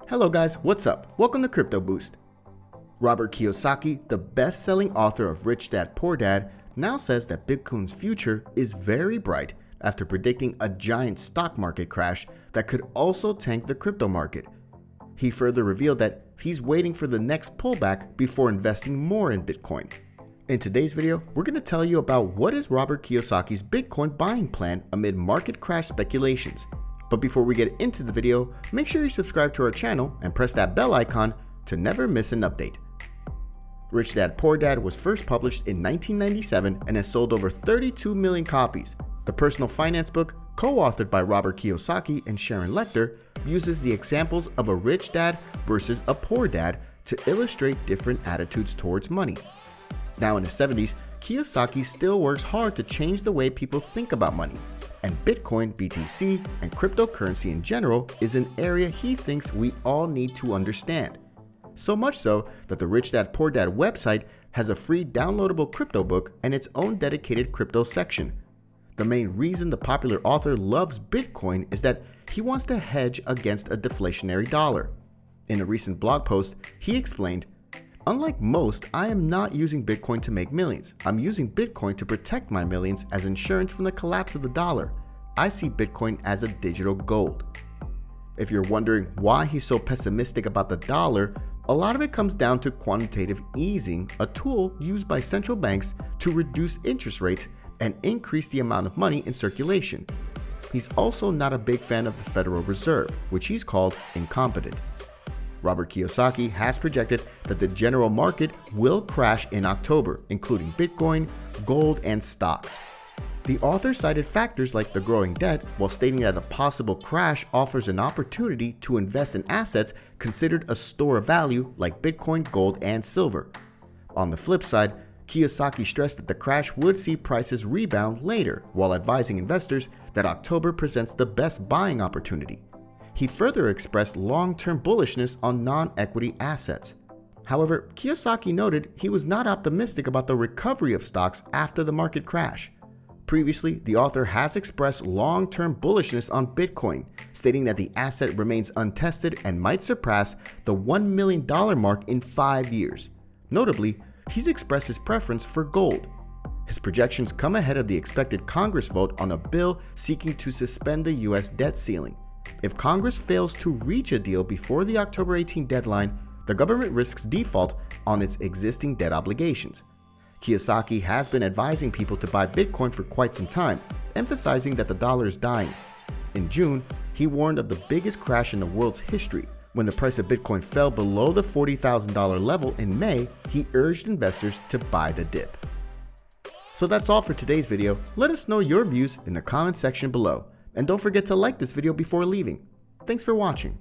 Hello guys, what's up? Welcome to Crypto Boost. Robert Kiyosaki, the best-selling author of Rich Dad Poor Dad, now says that Bitcoin's future is very bright after predicting a giant stock market crash that could also tank the crypto market. He further revealed that he's waiting for the next pullback before investing more in Bitcoin. In today's video, we're going to tell you about what is Robert Kiyosaki's Bitcoin buying plan amid market crash speculations. But before we get into the video, make sure you subscribe to our channel and press that bell icon to never miss an update. Rich Dad Poor Dad was first published in 1997 and has sold over 32 million copies. The personal finance book, co-authored by Robert Kiyosaki and Sharon Lechter, uses the examples of a rich dad versus a poor dad to illustrate different attitudes towards money. Now in the 70s, Kiyosaki still works hard to change the way people think about money. And Bitcoin, BTC, and cryptocurrency in general is an area he thinks we all need to understand. So much so that the Rich Dad Poor Dad website has a free downloadable crypto book and its own dedicated crypto section. The main reason the popular author loves Bitcoin is that he wants to hedge against a deflationary dollar. In a recent blog post, he explained, "Unlike most, I am not using Bitcoin to make millions. I'm using Bitcoin to protect my millions as insurance from the collapse of the dollar. I see Bitcoin as a digital gold." If you're wondering why he's so pessimistic about the dollar, a lot of it comes down to quantitative easing, a tool used by central banks to reduce interest rates and increase the amount of money in circulation. He's also not a big fan of the Federal Reserve, which he's called incompetent. Robert Kiyosaki has projected that the general market will crash in October, including Bitcoin, gold, and stocks. The author cited factors like the growing debt while stating that a possible crash offers an opportunity to invest in assets considered a store of value like Bitcoin, gold, and silver. On the flip side, Kiyosaki stressed that the crash would see prices rebound later while advising investors that October presents the best buying opportunity. He further expressed long-term bullishness on non-equity assets. However, Kiyosaki noted he was not optimistic about the recovery of stocks after the market crash. Previously, the author has expressed long-term bullishness on Bitcoin, stating that the asset remains untested and might surpass the $1 million mark in 5 years. Notably, he's expressed his preference for gold. His projections come ahead of the expected Congress vote on a bill seeking to suspend the U.S. debt ceiling. If Congress fails to reach a deal before the October 18 deadline, the government risks default on its existing debt obligations. Kiyosaki has been advising people to buy Bitcoin for quite some time, emphasizing that the dollar is dying. In June, he warned of the biggest crash in the world's history. When the price of Bitcoin fell below the $40,000 level in May, he urged investors to buy the dip. So that's all for today's video. Let us know your views in the comment section below. And don't forget to like this video before leaving. Thanks for watching.